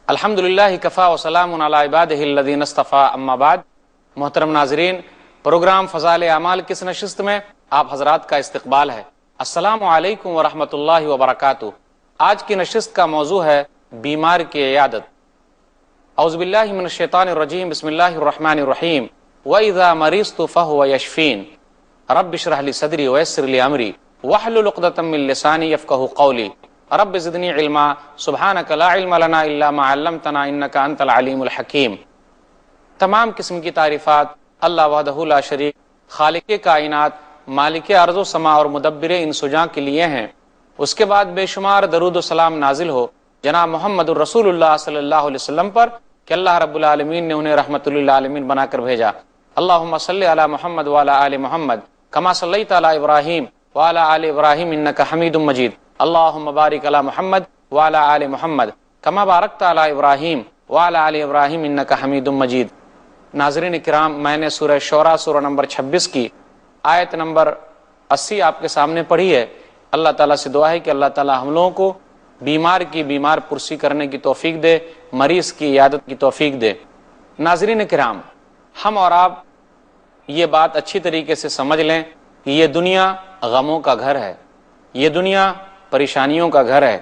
الحمدللہ کفا وسلام علی عبادہ الذین اصطفیٰ، اما بعد۔ محترم ناظرین، پروگرام فضائل اعمال کی اس نشست میں آپ حضرات کا استقبال ہے۔ السلام علیکم ورحمۃ اللہ وبرکاتہ۔ آج کی نشست کا موضوع ہے بیمار کی عیادت۔ اعوذ باللہ من الشیطان الرجیم، بسم اللہ الرحمن الرحیم۔ وَإِذَا مَرِضْتُ فَهُوَ يَشْفِينِ رَبِّ اشْرَحْ لِي صَدْرِي وَيَسِّرْ لِي أَمْرِي وَاحْلُلْ عُقْدَةً مِّن لِّسَانِي يَفْقَهُوا قَوْلِي رب زدنی علما سبحانک لا علم لنا الا ما علمتنا انک انت العلیم الحکیم۔ تمام قسم کی تعریفات اللہ وحدہ لا شریک، خالق کائنات، مالک ارض و سما اور مدبر ان سجاں کے لیے ہیں۔ اس کے بعد بے شمار درود و سلام نازل ہو جناب محمد الرسول اللہ صلی اللہ علیہ وسلم پر کہ اللہ رب العالمین نے انہیں رحمت للعالمین بنا کر بھیجا۔ اللہم صلی علی محمد وعلی آل محمد کما صلیت علی ابراہیم وعلی آل ابراہیم انک حمید مجید۔ اللہم بارک علی محمد وعلی آل محمد کما بارکت علی ابراہیم وعلی آل ابراہیم انک حمید مجید۔ ناظرین کرام، میں نے سورہ شعراء سورہ نمبر 26 کی آیت نمبر 80 آپ کے سامنے پڑھی ہے۔ اللہ تعالیٰ سے دعا ہے کہ اللہ تعالیٰ ہم لوگوں کو بیمار کی بیمار پرسی کرنے کی توفیق دے، مریض کی عیادت کی توفیق دے۔ ناظرین کرام، ہم اور آپ یہ بات اچھی طریقے سے سمجھ لیں کہ یہ دنیا غموں کا گھر ہے، یہ دنیا پریشانیوں کا گھر ہے۔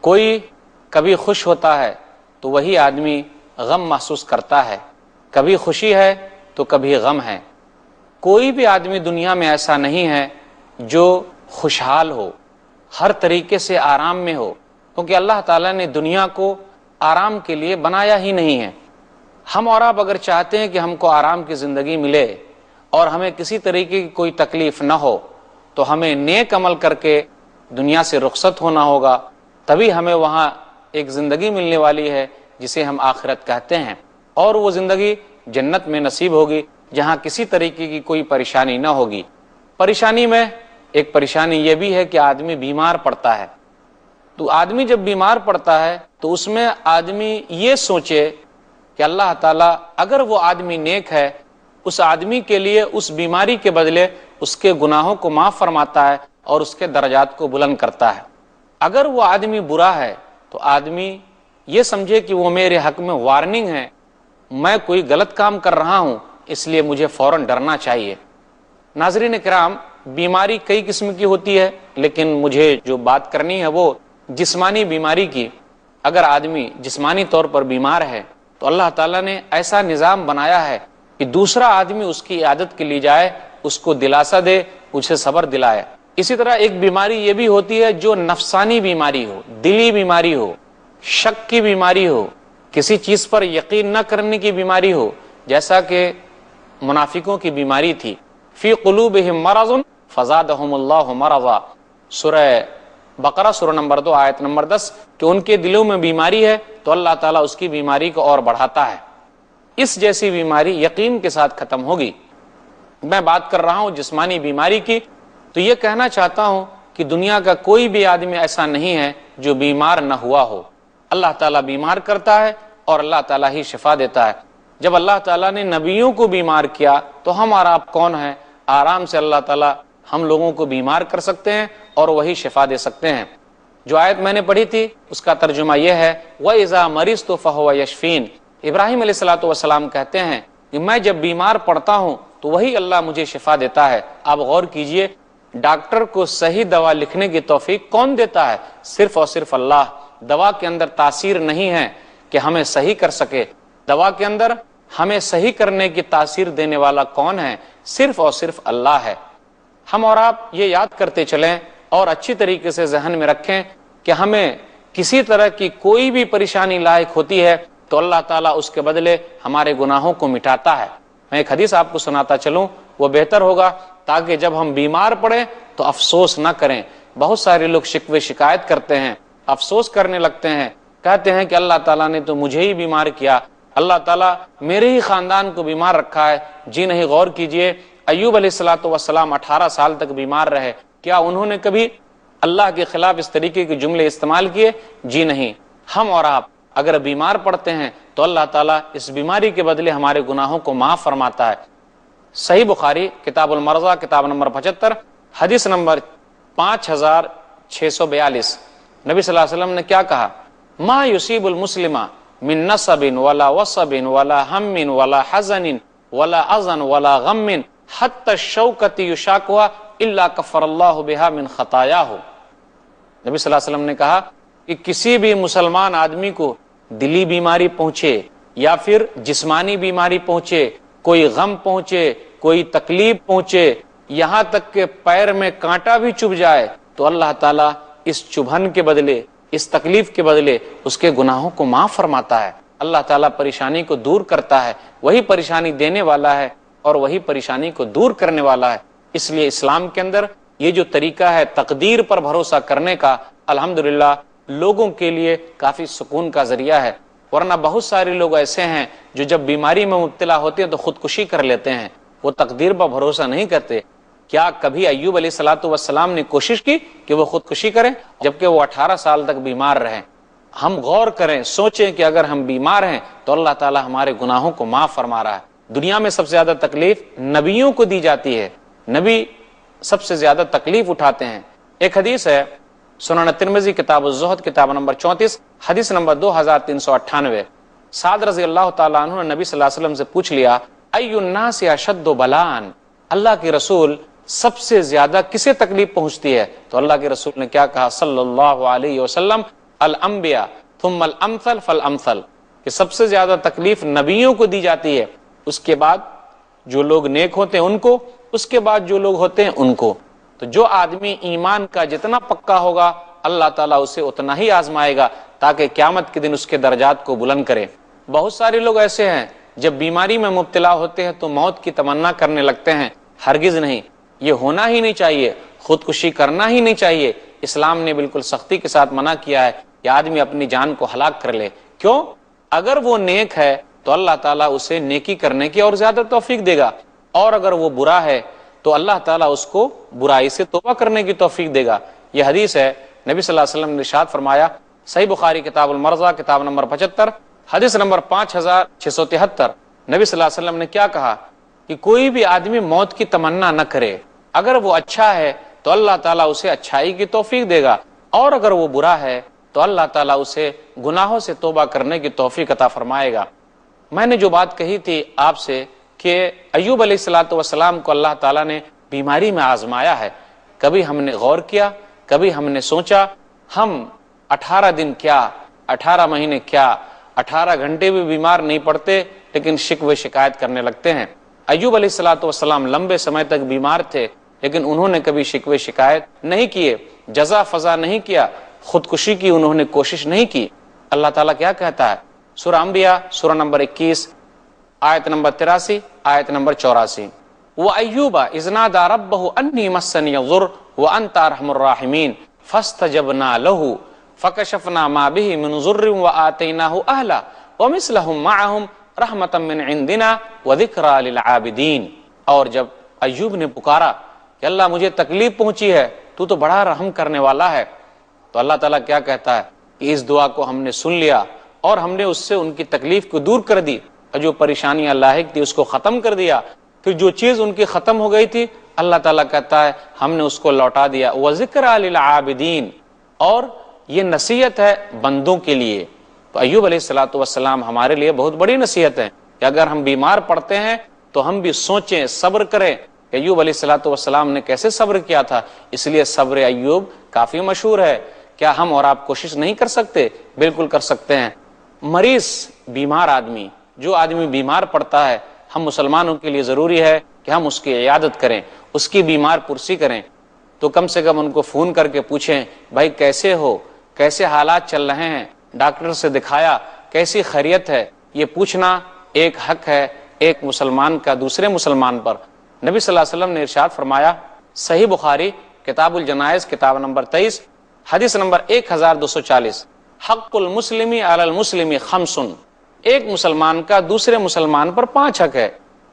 کوئی کبھی خوش ہوتا ہے تو وہی آدمی غم محسوس کرتا ہے، کبھی خوشی ہے تو کبھی غم ہے۔ کوئی بھی آدمی دنیا میں ایسا نہیں ہے جو خوشحال ہو، ہر طریقے سے آرام میں ہو، کیونکہ اللہ تعالیٰ نے دنیا کو آرام کے لیے بنایا ہی نہیں ہے۔ ہم اور آپ اگر چاہتے ہیں کہ ہم کو آرام کی زندگی ملے اور ہمیں کسی طریقے کی کوئی تکلیف نہ ہو تو ہمیں نیک عمل کر کے دنیا سے رخصت ہونا ہوگا، تبھی ہمیں وہاں ایک زندگی ملنے والی ہے جسے ہم آخرت کہتے ہیں، اور وہ زندگی جنت میں نصیب ہوگی جہاں کسی طریقے کی کوئی پریشانی نہ ہوگی۔ پریشانی میں ایک پریشانی یہ بھی ہے کہ آدمی بیمار پڑتا ہے، تو آدمی جب بیمار پڑتا ہے تو اس میں آدمی یہ سوچے کہ اللہ تعالیٰ اگر وہ آدمی نیک ہے، اس آدمی کے لیے اس بیماری کے بدلے اس کے گناہوں کو معاف فرماتا ہے اور اس کے درجات کو بلند کرتا ہے۔ اگر وہ آدمی برا ہے تو آدمی یہ سمجھے کہ وہ میرے حق میں وارننگ ہے، میں کوئی غلط کام کر رہا ہوں، اس لیے مجھے فوراً ڈرنا چاہیے۔ ناظرین کرام، بیماری کئی قسم کی ہوتی ہے، لیکن مجھے جو بات کرنی ہے وہ جسمانی بیماری کی۔ اگر آدمی جسمانی طور پر بیمار ہے تو اللہ تعالیٰ نے ایسا نظام بنایا ہے کہ دوسرا آدمی اس کی عیادت کے لیے جائے، اس کو دلاسا دے، اسے صبر دلائے۔ اسی طرح ایک بیماری یہ بھی ہوتی ہے جو نفسانی بیماری ہو، دلی بیماری ہو، شک کی بیماری ہو، کسی چیز پر یقین نہ کرنے کی بیماری ہو، جیسا کہ منافقوں کی بیماری تھی۔ فی قلوبہم مرض فزادہم اللہ مرضا، سورہ بقرہ سورہ نمبر 2 آیت نمبر 10، کہ ان کے دلوں میں بیماری ہے تو اللہ تعالیٰ اس کی بیماری کو اور بڑھاتا ہے۔ اس جیسی بیماری یقین کے ساتھ ختم ہوگی۔ میں بات کر رہا ہوں جسمانی بیماری کی، تو یہ کہنا چاہتا ہوں کہ دنیا کا کوئی بھی آدمی ایسا نہیں ہے جو بیمار نہ ہوا ہو۔ اللہ تعالیٰ بیمار کرتا ہے اور اللہ تعالیٰ ہی شفا دیتا ہے۔ جب اللہ تعالیٰ نے نبیوں کو بیمار کیا تو ہم اور آپ کون ہیں؟ آرام سے اللہ تعالیٰ ہم لوگوں کو بیمار کر سکتے ہیں اور وہی شفا دے سکتے ہیں۔ جو آیت میں نے پڑھی تھی اس کا ترجمہ یہ ہے، وَإِذَا مَرِضْتُ فَهُوَ يَشْفِينِ۔ ابراہیم علیہ السلام کہتے ہیں کہ میں جب بیمار پڑتا ہوں تو وہی اللہ مجھے شفا دیتا ہے۔ آپ غور کیجئے، ڈاکٹر کو صحیح دوا لکھنے کی توفیق کون دیتا ہے؟ صرف اور صرف اللہ۔ دوا کے اندر تاثیر نہیں ہے کہ ہمیں صحیح کر سکے، دوا کے اندر ہمیں صحیح کرنے کی تاثیر دینے والا کون ہے؟ صرف اور صرف اللہ ہے۔ ہم اور آپ یہ یاد کرتے چلیں اور اچھی طریقے سے ذہن میں رکھیں کہ ہمیں کسی طرح کی کوئی بھی پریشانی لاحق ہوتی ہے تو اللہ تعالیٰ اس کے بدلے ہمارے گناہوں کو مٹاتا ہے۔ میں ایک حدیث آپ کو سناتا چلوں، وہ بہتر ہوگا تاکہ جب ہم بیمار پڑیں تو افسوس نہ کریں۔ بہت سارے لوگ شکوے شکایت کرتے ہیں، افسوس کرنے لگتے ہیں، کہتے ہیں کہ اللہ تعالیٰ نے تو مجھے ہی بیمار کیا، اللہ تعالیٰ میرے ہی خاندان کو بیمار رکھا ہے۔ جی نہیں، غور کیجئے، ایوب علیہ السلام 18 سال تک بیمار رہے، کیا انہوں نے کبھی اللہ کے خلاف اس طریقے کے جملے استعمال کیے؟ جی نہیں۔ ہم اور آپ اگر بیمار پڑتے ہیں تو اللہ تعالیٰ اس بیماری کے بدلے ہمارے گناہوں کو معاف فرماتا ہے۔ صحیح بخاری کتاب المرضى کتاب نمبر 75 حدیث نمبر 5642، نبی صلی اللہ علیہ وسلم نے کیا کہا؟ ما یصیب المسلم من نصب ولا وصب ولا ہم ولا حزن ولا اذن ولا غم حتى الشوکۃ یشاکها الا کفر اللہ بها من خطایاہ۔ نبی صلی اللہ علیہ وسلم نے کہا کہ کسی بھی مسلمان آدمی کو دلی بیماری پہنچے یا پھر جسمانی بیماری پہنچے، کوئی غم پہنچے، کوئی تکلیف پہنچے، یہاں تک کہ پیر میں کانٹا بھی چبھ جائے، تو اللہ تعالیٰ اس چبھن کے بدلے، اس تکلیف کے بدلے اس کے گناہوں کو معاف فرماتا ہے۔ اللہ تعالیٰ پریشانی کو دور کرتا ہے، وہی پریشانی دینے والا ہے اور وہی پریشانی کو دور کرنے والا ہے۔ اس لیے اسلام کے اندر یہ جو طریقہ ہے تقدیر پر بھروسہ کرنے کا، الحمدللہ لوگوں کے لیے کافی سکون کا ذریعہ ہے۔ ورنہ بہت سارے لوگ ایسے ہیں جو جب بیماری میں مبتلا ہوتے ہیں تو خودکشی کر لیتے ہیں، وہ تقدیر پر بھروسہ نہیں کرتے۔ کیا کبھی ایوب علیہ السلام نے کوشش کی کہ وہ خودکشی کریں جبکہ وہ 18 سال تک بیمار رہیں؟ ہم غور کریں، سوچیں کہ اگر ہم بیمار ہیں تو اللہ تعالی ہمارے گناہوں کو معاف فرما رہا ہے۔ دنیا میں سب سے زیادہ تکلیف نبیوں کو دی جاتی ہے، نبی سب سے زیادہ تکلیف اٹھاتے ہیں۔ ایک حدیث ہے سنن ترمذی کتاب الزہد کتاب نمبر 34 حدیث نمبر 2398، سعد رضی اللہ تعالیٰ عنہ نے نبی صلی اللہ علیہ وسلم سے پوچھ لیا ای الناس اشد بلاء، اللہ کے رسول سب سے زیادہ کسے تکلیف پہنچتی ہے؟ تو اللہ کے رسول نے کیا کہا صلی اللہ علیہ وسلم؟ الانبیاء ثم الامثل فالامثل، کہ سب سے زیادہ تکلیف نبیوں کو دی جاتی ہے، اس کے بعد جو لوگ نیک ہوتے ہیں ان کو، اس کے بعد جو لوگ ہوتے ہیں ان کو۔ تو جو آدمی ایمان کا جتنا پکا ہوگا اللہ تعالیٰ اسے اتنا ہی آزمائے گا تاکہ قیامت کے دن اس کے درجات کو بلند کرے۔ بہت سارے لوگ ایسے ہیں جب بیماری میں مبتلا ہوتے ہیں تو موت کی تمنا کرنے لگتے ہیں، ہرگز نہیں، یہ ہونا ہی نہیں چاہیے، خودکشی کرنا ہی نہیں چاہیے۔ اسلام نے بالکل سختی کے ساتھ منع کیا ہے کہ آدمی اپنی جان کو ہلاک کر لے۔ کیوں؟ اگر وہ نیک ہے تو اللہ تعالیٰ اسے نیکی کرنے کی اور زیادہ توفیق دے گا، اور اگر وہ برا ہے تو اللہ تعالیٰ اس کو برائی سے توبہ کرنے کی توفیق دے گا۔ یہ حدیث ہے، نبی صلی اللہ علیہ وسلم نے ارشاد فرمایا، صحیح بخاری کتاب المرضى کتاب نمبر 75 حدیث نمبر 5673، نبی صلی اللہ علیہ وسلم نے کیا کہا کہ کوئی بھی آدمی موت کی تمنا نہ کرے، اگر وہ اچھا ہے تو اللہ تعالیٰ اسے اچھائی کی توفیق دے گا، اور اگر وہ برا ہے تو اللہ تعالیٰ اسے گناہوں سے توبہ کرنے کی توفیق عطا فرمائے گا۔ میں نے جو بات کہی تھی آپ سے کہ ایوب علیہ السلام کو اللہ تعالیٰ نے بیماری میں آزمایا ہے، کبھی ہم نے غور کیا، کبھی ہم نے سوچا؟ ہم 18 دن کیا، 18 مہینے کیا، 18 گھنٹے بھی بیمار نہیں پڑتے لیکن شکوے شکایت کرنے لگتے ہیں۔ ایوب علیہ السلام لمبے سمے تک بیمار تھے لیکن انہوں نے کبھی شکوے شکایت نہیں کیے، جزا فضا نہیں کیا، خودکشی کی انہوں نے کوشش نہیں کی۔ اللہ تعالیٰ کیا کہتا ہے؟ سورہ انبیاء سورہ نمبر 21 آیت نمبر 83 آیت نمبر 84، وَأَيُّوبَ إِذْ نَادَىٰ رَبَّهُ أَنِّي مَسَّنِيَ الضُّرُّ وَأَنْتَ أَرْحَمُ الرَّاحِمِينَ فَاسْتَجَبْنَا لَهُ فَكَشَفْنَا مَا بِهِ مِنْ ضُرٍّ وَآتَيْنَاهُ أَهْلَهُ وَمِثْلَهُمْ مَعَهُمْ رَحْمَةً مِّنْ عِنْدِنَا وَذِكْرَىٰ لِلْعَابِدِينَ۔ اور جب ایوب نے پکارا کہ اللہ مجھے تکلیف پہنچی ہے، تو بڑا رحم کرنے والا ہے، تو اللہ تعالیٰ کیا کہتا ہے کہ اس دعا کو ہم نے سن لیا اور ہم نے اس سے ان کی تکلیف کو دور کر دی، اور جو پریشانیاں لاحق تھی اس کو ختم کر دیا، پھر جو چیز ان کی ختم ہو گئی تھی اللہ تعالیٰ کہتا ہے ہم نے اس کو لوٹا دیا۔ وَذِكْرَىٰ لِلْعَابِدِينَ، اور یہ نصیحت ہے بندوں کے لیے۔ تو ایوب علیہ السلام ہمارے لیے بہت بڑی نصیحت ہے کہ اگر ہم بیمار پڑتے ہیں تو ہم بھی سوچیں، صبر کریں۔ ایوب علیہ السلام نے کیسے صبر کیا تھا، اس لیے صبر ایوب کافی مشہور ہے۔ کیا ہم اور آپ کوشش نہیں کر سکتے؟ بالکل کر سکتے ہیں۔ مریض، بیمار آدمی، جو آدمی بیمار پڑتا ہے، ہم مسلمانوں کے لیے ضروری ہے کہ ہم اس کی عیادت کریں، اس کی بیمار پرسی کریں۔ تو کم سے کم ان کو فون کر کے پوچھیں بھائی کیسے ہو، کیسے حالات چل رہے ہیں، ڈاکٹر سے دکھایا، کیسی خیریت ہے؟ یہ پوچھنا ایک حق ہے ایک مسلمان کا دوسرے مسلمان پر۔ نبی صلی اللہ علیہ وسلم نے ارشاد فرمایا، صحیح بخاری کتاب الجنائز کتاب نمبر 23 حدیث نمبر 1240، حق المسلم علی المسلم خمس، ایک مسلمان کا دوسرے مسلمان پر 5 حق ہے۔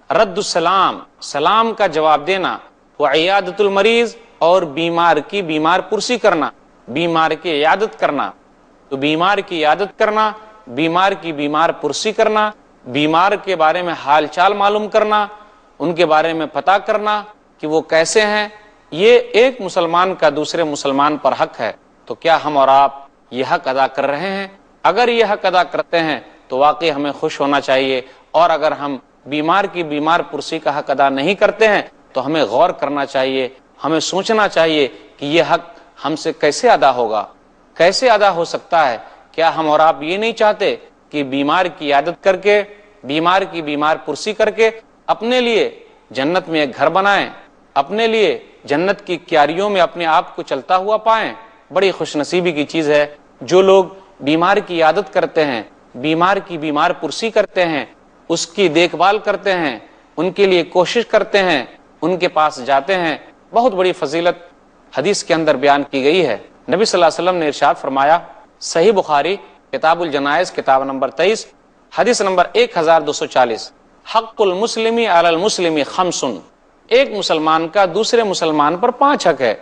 رد السلام، سلام کا جواب دینا، وعیادت المریض، اور بیمار کی بیمار پرسی کرنا، بیمار کی عیادت کرنا۔ تو بیمار کی عیادت کرنا، بیمار کی بیمار پرسی کرنا، بیمار کے بارے میں حال چال معلوم کرنا، ان کے بارے میں پتہ کرنا کہ وہ کیسے ہیں، یہ ایک مسلمان کا دوسرے مسلمان پر حق ہے۔ تو کیا ہم اور آپ یہ حق ادا کر رہے ہیں؟ اگر یہ حق ادا کرتے ہیں تو واقعی ہمیں خوش ہونا چاہیے، اور اگر ہم بیمار کی بیمار پرسی کا حق ادا نہیں کرتے ہیں تو ہمیں غور کرنا چاہیے، ہمیں سوچنا چاہیے کہ یہ حق ہم سے کیسے ادا ہوگا، کیسے ادا ہو سکتا ہے۔ کیا ہم اور آپ یہ نہیں چاہتے کہ بیمار کی عیادت کر کے، بیمار کی بیمار پرسی کر کے اپنے لیے جنت میں ایک گھر بنائیں، اپنے لیے جنت کی کیاریوں میں اپنے آپ کو چلتا ہوا پائیں؟ بڑی خوش نصیبی کی چیز ہے جو لوگ بیمار کی عیادت کرتے ہیں، بیمار کی بیمار پرسی کرتے ہیں، اس کی دیکھ بھال کرتے ہیں، ان کے لیے کوشش کرتے ہیں، ان کے پاس جاتے ہیں۔ بہت بڑی فضیلت حدیث کے اندر بیان کی گئی ہے۔ نبی صلی اللہ علیہ وسلم نے ارشاد فرمایا، صحیح بخاری کتاب الجنائز کتاب نمبر 23 حدیث نمبر 1240، حق المسلمی علی المسلمی خمس، ایک مسلمان کا دوسرے مسلمان پر 5 حق ہے۔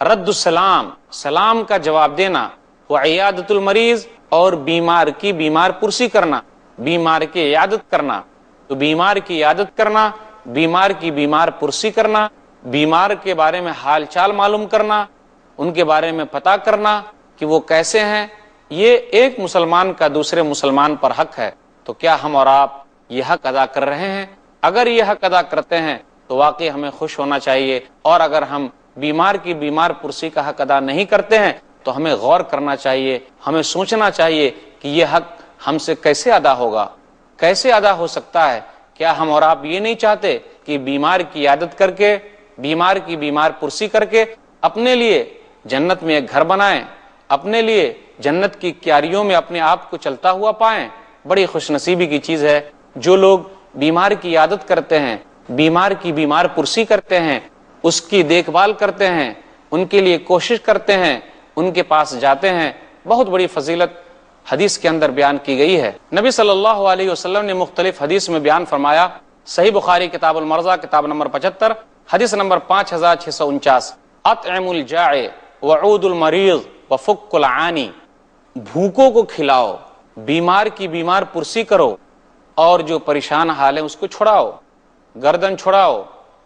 رد السلام، سلام کا جواب دینا، وعیادت المریض، اور بیمار کی بیمار پرسی کرنا، بیمار کی عیادت کرنا۔ تو بیمار کی عیادت کرنا، بیمار کی بیمار پرسی کرنا، بیمار کے بارے میں حال چال معلوم کرنا، ان کے بارے میں پتہ کرنا کہ وہ کیسے ہیں، یہ ایک مسلمان کا دوسرے مسلمان پر حق ہے۔ تو کیا ہم اور آپ یہ حق ادا کر رہے ہیں؟ اگر یہ حق ادا کرتے ہیں تو واقعی ہمیں خوش ہونا چاہیے، اور اگر ہم بیمار کی بیمار پرسی کا حق ادا نہیں کرتے ہیں تو ہمیں غور کرنا چاہیے، ہمیں سوچنا چاہیے کہ یہ حق ہم سے کیسے ادا ہوگا، کیسے ادا ہو سکتا ہے۔ کیا ہم اور آپ یہ نہیں چاہتے کہ بیمار کی عیادت کر کے، بیمار کی بیمار پرسی کر کے اپنے لیے جنت میں ایک گھر بنائیں، اپنے لیے جنت کی کیاریوں میں اپنے آپ کو چلتا ہوا پائیں؟ بڑی خوش نصیبی کی چیز ہے جو لوگ بیمار کی عیادت کرتے ہیں، بیمار کی بیمار پرسی کرتے ہیں، اس کی دیکھ بھال کرتے ہیں، ان کے لیے کوشش کرتے ہیں، ان کے پاس جاتے ہیں۔ بہت بڑی فضیلت حدیث کے اندر بیان کی گئی ہے۔ نبی صلی اللہ علیہ وسلم نے مختلف حدیث میں بیان فرمایا، صحیح بخاری کتاب المرضع کتاب نمبر 75 حدیث نمبر 5649، اطعم الجاع وعود المریض وفک العانی، بھوکوں کو کھلاؤ، بیمار کی بیمار پرسی کرو، اور جو پریشان حال ہے اس کو چھڑاؤ، گردن چھڑاؤ،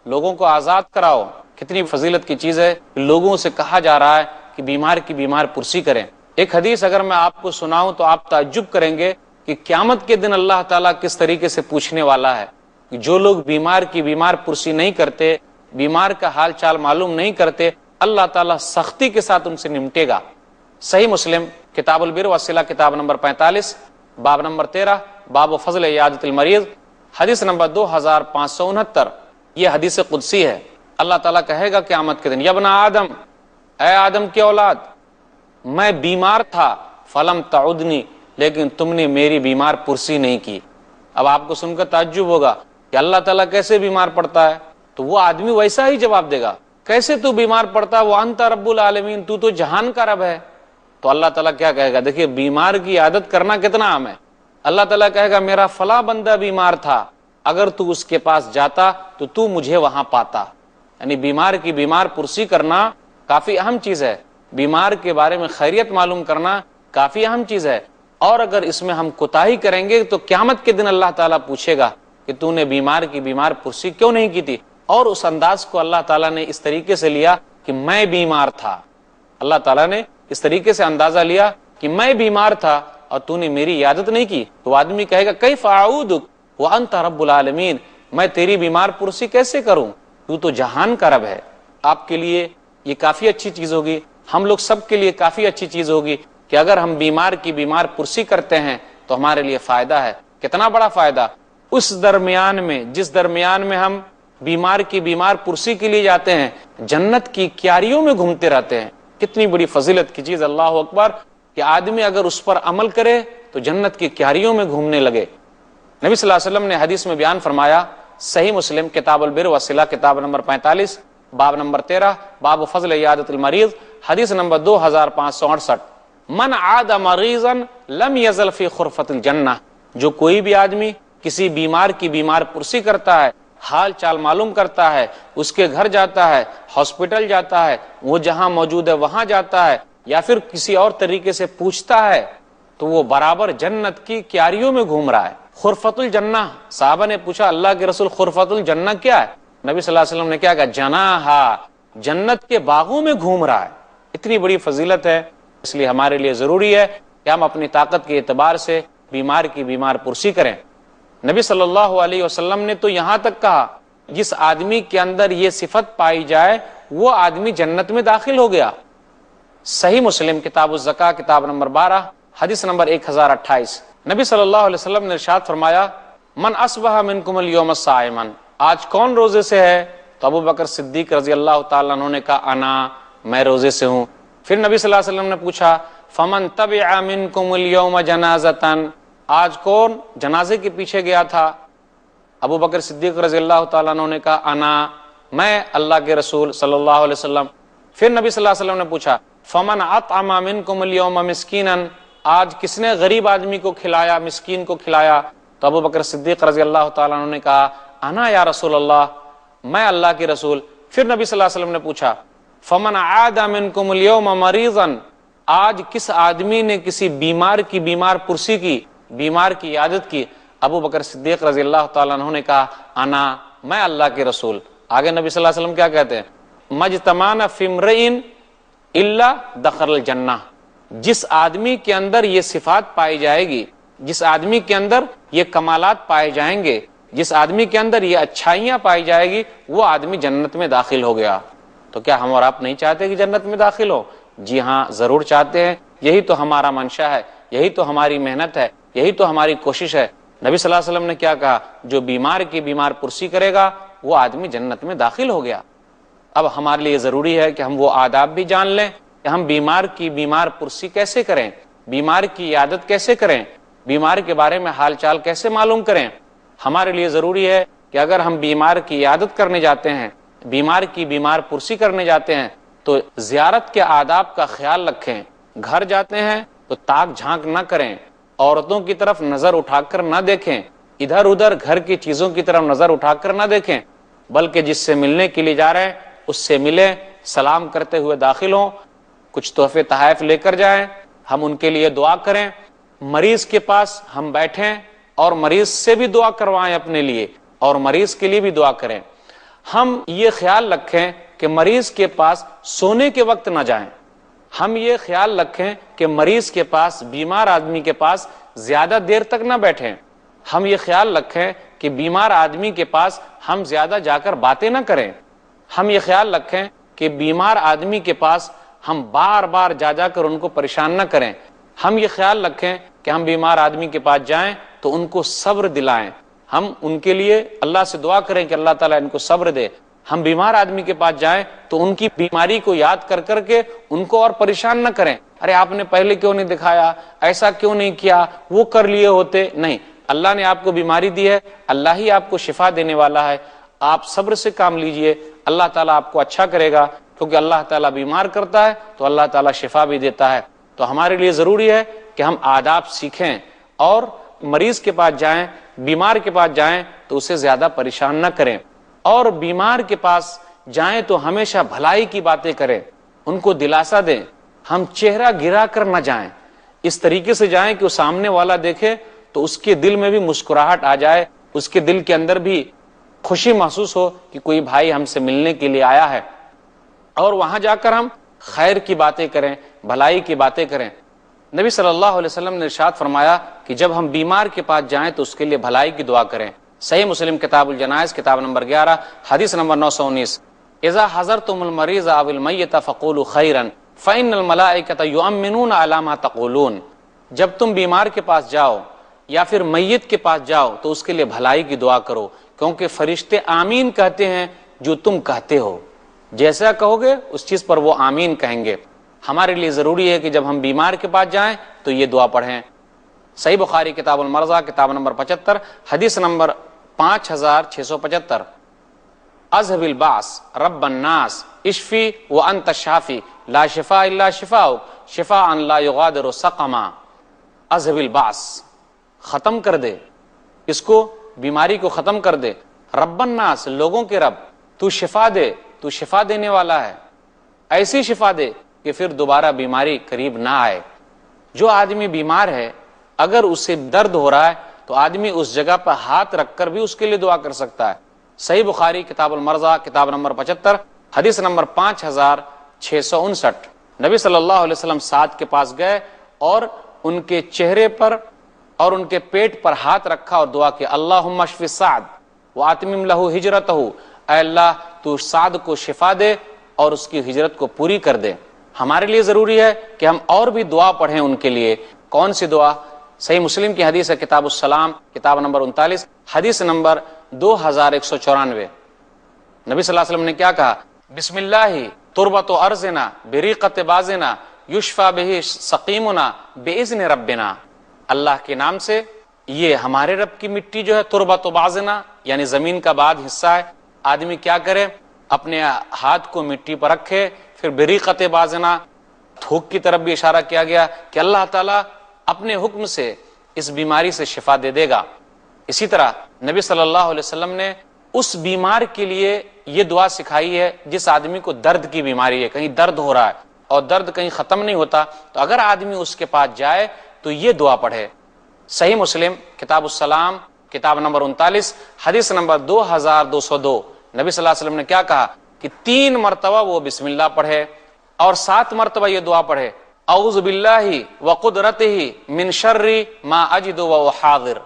لوگوں کو آزاد کراؤ۔ کتنی فضیلت کی چیز ہے، لوگوں سے کہا جا رہا ہے کہ بیمار کی بیمار پرسی کریں۔ ایک حدیث اگر میں آپ کو سناؤں تو آپ تعجب کریں گے کہ قیامت کے دن اللہ تعالیٰ کس طریقے سے پوچھنے والا ہے کہ جو لوگ بیمار کی بیمار پرسی نہیں کرتے، بیمار کا حال چال معلوم نہیں کرتے، اللہ تعالیٰ سختی کے ساتھ ان سے نمٹے گا۔ صحیح مسلم کتاب البر والصلہ کتاب نمبر 45 باب نمبر 13 باب فضل عیادت المریض حدیث نمبر 2569، یہ حدیث قدسی ہے۔ اللہ تعالیٰ کہے گا قیامت کے دن، یا ابن آدم، اے آدم کی اولاد، میں بیمار تھا فلم تعدنی، لیکن تم نے میری بیمار پرسی نہیں کی۔ اب آپ کو سن کر تعجب ہوگا کہ اللہ تعالیٰ کیسے بیمار پڑتا ہے؟ تو وہ آدمی ویسا ہی جواب دے گا، کیسے تو بیمار پڑتا ہے، وہ انت رب العالمین، تو جہان کا رب ہے۔ تو اللہ تعالیٰ کیا کہے گا؟ دیکھیے بیمار کی عادت کرنا کتنا عام ہے۔ اللہ تعالیٰ کہے گا میرا فلاں بندہ بیمار تھا، اگر تو اس کے پاس جاتا تو مجھے وہاں پاتا۔ یعنی بیمار کی بیمار پرسی کرنا کافی اہم چیز ہے، بیمار کے بارے میں خیریت معلوم کرنا کافی اہم چیز ہے، اور اگر اس میں ہم کوتاہی کریں گے تو قیامت کے دن اللہ تعالیٰ پوچھے گا کہ تو نے بیمار کی بیمار پرسی کیوں نہیں کی تھی؟ اور اس انداز کو اللہ تعالیٰ نے اس طریقے سے لیا کہ میں بیمار تھا، اللہ تعالیٰ نے اس طریقے سے اندازہ لیا کہ میں بیمار تھا اور تو نے میری عیادت نہیں کی۔ تو آدمی کہے گا کیف اعودک وانت رب العالمین، میں تیری بیمار پرسی کیسے کروں، تو جہان کا رب ہے۔ آپ کے لیے یہ کافی اچھی چیز ہوگی، ہم لوگ سب کے لیے کافی اچھی چیز ہوگی کہ اگر ہم بیمار کی بیمار پرسی کرتے ہیں تو ہمارے لیے فائدہ ہے۔ کتنا بڑا فائدہ! اس درمیان میں، جس درمیان میں ہم بیمار کی بیمار پرسی کے لیے جاتے ہیں، جنت کی کیاریوں میں گھومتے رہتے ہیں۔ کتنی بڑی فضیلت کی چیز، اللہ اکبر، کہ آدمی اگر اس پر عمل کرے تو جنت کی کیاریوں میں گھومنے لگے۔ نبی صلی اللہ علیہ وسلم نے حدیث میں بیان فرمایا، صحیح مسلم کتاب البر والصلہ کتاب نمبر 45 باب نمبر 13 باب فضل عیادت المریض حدیث نمبر 2568، من عاد مریضا لم یزل فی خرفۃ الجنہ، جو کوئی بھی آدمی کسی بیمار کی بیمار پرسی کرتا ہے، حال چال معلوم کرتا ہے، اس کے گھر جاتا ہے، ہاسپٹل جاتا ہے، وہ جہاں موجود ہے وہاں جاتا ہے، یا پھر کسی اور طریقے سے پوچھتا ہے تو وہ برابر جنت کی کیاریوں میں گھوم رہا ہے. خرفت الجنہ، صحابہ نے پوچھا اللہ کے رسول خرفت الجنہ کیا ہے؟ نبی صلی اللہ علیہ وسلم نے کیا کہا؟ جناحا، جنت کے باغوں میں گھوم رہا ہے. اتنی بڑی فضیلت ہے، اس لیے ہمارے لیے ضروری ہے کہ ہم اپنی طاقت کے اعتبار سے بیمار کی بیمار پرسی کریں. نبی صلی اللہ علیہ وسلم نے تو یہاں تک کہا جس آدمی کے اندر یہ صفت پائی جائے وہ آدمی جنت میں داخل ہو گیا. صحیح مسلم کتاب الزکاہ کتاب نمبر 12 حدیث نمبر 1028 نبی صلی اللہ علیہ وسلم نے ارشاد فرمایا من اصبح منکم اليوم صائما، آج کون روزے سے ہے؟ تو ابو بکر صدیق رضی اللہ تعالیٰ عنہ نے کہا انا، میں روزے سے ہوں. پھر نبی صلی اللہ علیہ وسلم نے پوچھا فمن تبع منکم اليوم جنازۃ، آج کون جنازے کے پیچھے گیا تھا؟ ابو بکر صدیق رضی اللہ تعالیٰ عنہ نے کہا انا، میں اللہ کے رسول صلی اللہ علیہ وسلم. پھر نبی صلی اللہ علیہ وسلم نے پوچھا فمن اطعم منکم اليوم مسکینا، آج کس نے غریب آدمی کو کھلایا، مسکین کو کھلایا؟ تو ابو بکر صدیق رضی اللہ تعالیٰ عنہ نے کہا انا یا رسول اللہ، میں اللہ کے رسول. پھر نبی صلی اللہ علیہ وسلم نے پوچھا فمن عاد منکم اليوم مریضا، آج کس آدمی نے کسی بیمار کی بیمار پرسی کی، بیمار کی عیادت کی؟ ابو بکر صدیق رضی اللہ تعالیٰ عنہ نے کہا انا، میں اللہ کے رسول. آگے نبی صلی اللہ علیہ وسلم کیا کہتے ہیں؟ مجتمعنا فی امرئ الا دخل الجنہ، جس آدمی کے اندر یہ صفات پائی جائے گی، جس آدمی کے اندر یہ کمالات پائے جائیں گے، جس آدمی کے اندر یہ اچھائیاں پائی جائے گی، وہ آدمی جنت میں داخل ہو گیا. تو کیا ہم اور آپ نہیں چاہتے کہ جنت میں داخل ہو؟ جی ہاں ضرور چاہتے ہیں. یہی تو ہمارا منشا ہے، یہی تو ہماری محنت ہے، یہی تو ہماری کوشش ہے. نبی صلی اللہ علیہ وسلم نے کیا کہا؟ جو بیمار کی بیمار پرسی کرے گا وہ آدمی جنت میں داخل ہو گیا. اب ہمارے لیے ضروری ہے کہ ہم وہ آداب بھی جان لیں کہ ہم بیمار کی بیمار پرسی کیسے کریں، بیمار کی عیادت کیسے کریں، بیمار کے بارے میں حال چال کیسے معلوم کریں. ہمارے لیے ضروری ہے کہ اگر ہم بیمار کی عیادت کرنے جاتے ہیں، بیمار کی بیمار پرسی کرنے جاتے ہیں تو زیارت کے آداب کا خیال رکھیں. گھر جاتے ہیں تو تاک جھانک نہ کریں، عورتوں کی طرف نظر اٹھا کر نہ دیکھیں، ادھر ادھر گھر کی چیزوں کی طرف نظر اٹھا کر نہ دیکھیں، بلکہ جس سے ملنے کے لیے جا رہے ہیں اس سے ملیں، سلام کرتے ہوئے داخل ہوں، کچھ تحفے تحائف لے کر جائیں، ہم ان کے لیے دعا کریں. مریض کے پاس ہم بیٹھیں اور مریض سے بھی دعا کروائیں اپنے لیے، اور مریض کے لیے بھی دعا کریں. ہم یہ خیال رکھیں کہ مریض کے پاس سونے کے وقت نہ جائیں. ہم یہ خیال رکھیں کہ مریض کے پاس، بیمار آدمی کے پاس زیادہ دیر تک نہ بیٹھیں. ہم یہ خیال رکھیں کہ بیمار آدمی کے پاس ہم زیادہ جا کر باتیں نہ کریں. ہم یہ خیال رکھیں کہ بیمار آدمی کے پاس ہم بار بار جا کر ان کو پریشان نہ کریں. ہم یہ خیال رکھیں کہ ہم بیمار آدمی کے پاس جائیں تو ان کو صبر دلائیں، ہم ان کے لیے اللہ سے دعا کریں کہ اللہ تعالیٰ ان کو صبر دے. ہم بیمار آدمی کے پاس جائیں تو ان کی بیماری کو یاد کر کر کے ان کو اور پریشان نہ کریں. ارے آپ نے پہلے کیوں نہیں دکھایا، ایسا کیوں نہیں کیا، وہ کر لیے ہوتے. نہیں، اللہ نے آپ کو بیماری دی ہے، اللہ ہی آپ کو شفا دینے والا ہے. آپ صبر سے کام لیجئے، اللہ تعالیٰ آپ کو اچھا کرے گا، کیونکہ اللہ تعالیٰ بیمار کرتا ہے تو اللہ تعالیٰ شفا بھی دیتا ہے. تو ہمارے لیے ضروری ہے کہ ہم آداب سیکھیں اور مریض کے پاس جائیں، بیمار کے پاس جائیں تو اسے زیادہ پریشان نہ کریں، اور بیمار کے پاس جائیں تو ہمیشہ بھلائی کی باتیں کریں، ان کو دلاسا دیں. ہم چہرہ گرا کر نہ جائیں، اس طریقے سے جائیں کہ وہ سامنے والا دیکھے تو اس کے دل میں بھی مسکراہٹ آ جائے، اس کے دل کے اندر بھی خوشی محسوس ہو کہ کوئی بھائی ہم سے ملنے کے لیے آیا ہے. اور وہاں جا کر ہم خیر کی باتیں کریں، بھلائی کی باتیں کریں. نبی صلی اللہ علیہ وسلم نے ارشاد فرمایا کہ جب ہم بیمار کے پاس جائیں تو اس کے لیے بھلائی کی دعا کریں. صحیح مسلم کتاب الجنائز کتاب نمبر 11 حدیث نمبر 919 اذا حضرتم المریض او المیت فقولوا خیرا فإن الملائکۃ یؤمنون علی ما تقولون. جب تم بیمار کے پاس جاؤ یا پھر میت کے پاس جاؤ تو اس کے لیے بھلائی کی دعا کرو، کیونکہ فرشتے آمین کہتے ہیں جو تم کہتے ہو. جیسا کہو گے اس چیز پر وہ آمین کہیں گے. ہمارے لیے ضروری ہے کہ جب ہم بیمار کے پاس جائیں تو یہ دعا پڑھیں. صحیح بخاری کتاب المرضى کتاب نمبر 75 حدیث نمبر 5675 اذهب الباس رب الناس اشفی وانت الشافی لا شفاء الا شفاؤک شفاء لا یغادر سقما. اذهب الباس، ختم کر دے اس کو، بیماری کو ختم کر دے. رب الناس، لوگوں کے رب، تو شفا دے، تو شفا دینے والا ہے. ایسی شفا دے کہ پھر دوبارہ بیماری قریب نہ آئے۔ جو آدمی بیمار ہے اگر اسے درد ہو رہا ہے تو آدمی اس جگہ پر ہاتھ رکھ کر بھی اس کے لیے دعا کر سکتا ہے۔ صحیح بخاری کتاب المرضى کتاب نمبر 75 حدیث نمبر 5659، نبی صلی اللہ علیہ وسلم سعد کے پاس گئے اور ان کے چہرے پر اور ان کے پیٹ پر ہاتھ رکھا اور دعا کی، اللہم اشف سعد واتمم لہ ہجرتہ، اے اللہ تو سعد کو شفا دے اور اس کی ہجرت کو پوری کر دے۔ ہمارے لیے ضروری ہے کہ ہم اور بھی دعا پڑھیں ان کے لیے۔ کون سی دعا؟ صحیح مسلم کی حدیث ہے کتاب السلام کتاب نمبر 39 حدیث نمبر 2194، نبی صلی اللہ علیہ وسلم نے کیا کہا؟ بسم اللہ تربت ارضنا بریقت بازنا یشفا بہ سقیمنا باذن ربنا، اللہ کے نام سے یہ ہمارے رب کی مٹی جو ہے تربت بازنا یعنی زمین کا بعد حصہ ہے، آدمی کیا کرے اپنے ہاتھ کو مٹی پر رکھے، پھر بریقت بازنا تھوک کی طرف بھی اشارہ کیا گیا کہ اللہ تعالیٰ اپنے حکم سے اس بیماری سے شفا دے دے گا۔ اسی طرح نبی صلی اللہ علیہ وسلم نے اس بیمار کے لیے یہ دعا سکھائی ہے جس آدمی کو درد کی بیماری ہے، کہیں درد ہو رہا ہے اور درد کہیں ختم نہیں ہوتا، تو اگر آدمی اس کے پاس جائے تو یہ دعا پڑھے۔ صحیح مسلم کتاب السلام کتاب نمبر 39 حدیث نمبر 2202، نبی صلی اللہ علیہ وسلم نے کیا کہا کہ 3 مرتبہ وہ بسم اللہ پڑھے اور 7 مرتبہ یہ دعا پڑھے، اعوذ باللہ وقدرتہ من شر ما اجد واحاذر۔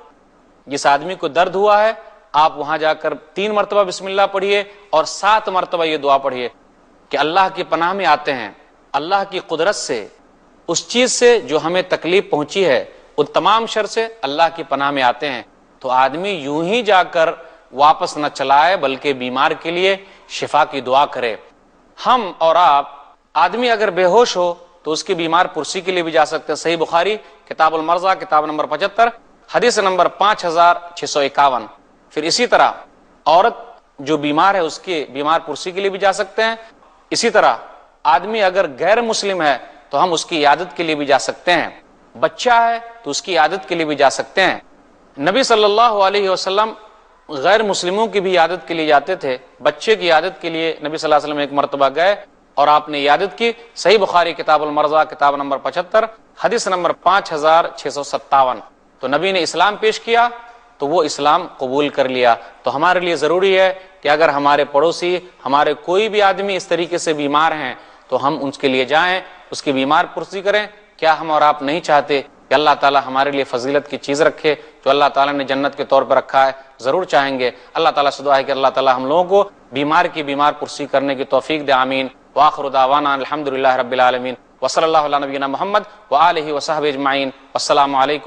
جس آدمی کو درد ہوا ہے آپ وہاں جا کر 3 مرتبہ بسم اللہ پڑھیے اور 7 مرتبہ یہ دعا پڑھیے کہ اللہ کی پناہ میں آتے ہیں، اللہ کی قدرت سے اس چیز سے جو ہمیں تکلیف پہنچی ہے، ان تمام شر سے اللہ کی پناہ میں آتے ہیں۔ تو آدمی یوں ہی جا کر واپس نہ چلائے بلکہ بیمار کے لیے شفا کی دعا کرے۔ ہم اور آپ، آدمی اگر بے ہوش ہو تو اس کی بیمار پرسی کے لیے بھی جا سکتے ہیں۔ صحیح بخاری کتاب المرضى کتاب نمبر 75 حدیث نمبر 5651۔ پھر اسی طرح عورت جو بیمار ہے اس کی بیمار پرسی کے لیے بھی جا سکتے ہیں۔ اسی طرح آدمی اگر غیر مسلم ہے تو ہم اس کی عیادت کے لیے بھی جا سکتے ہیں، بچہ ہے تو اس کی عیادت کے لیے بھی جا سکتے ہیں۔ نبی صلی اللہ علیہ وسلم غیر مسلموں کی بھی عیادت کے لیے جاتے تھے، بچے کی عیادت کے لیے نبی صلی اللہ علیہ وسلم ایک مرتبہ گئے اور آپ نے عیادت کی۔ صحیح بخاری کتاب المرضى کتاب نمبر 75 حدیث نمبر 5657۔ تو نبی نے اسلام پیش کیا تو وہ اسلام قبول کر لیا۔ تو ہمارے لیے ضروری ہے کہ اگر ہمارے پڑوسی، ہمارے کوئی بھی آدمی اس طریقے سے بیمار ہیں تو ہم ان کے لیے جائیں، اس کی بیمار پرسی کریں۔ کیا ہم اور آپ نہیں چاہتے کہ اللہ تعالیٰ ہمارے لیے فضیلت کی چیز رکھے جو اللہ تعالیٰ نے جنت کے طور پر رکھا ہے؟ ضرور چاہیں گے۔ اللہ تعالیٰ سے دعا ہے کہ اللہ تعالیٰ ہم لوگوں کو بیمار کی بیمار پرسی کرنے کی توفیق دے، آمین۔ وآخر دعوانا الحمدللہ رب العالمین، وصلی اللہ علی نبینا محمد وآلہ وصحبہ اجمعین، والسلام علیکم۔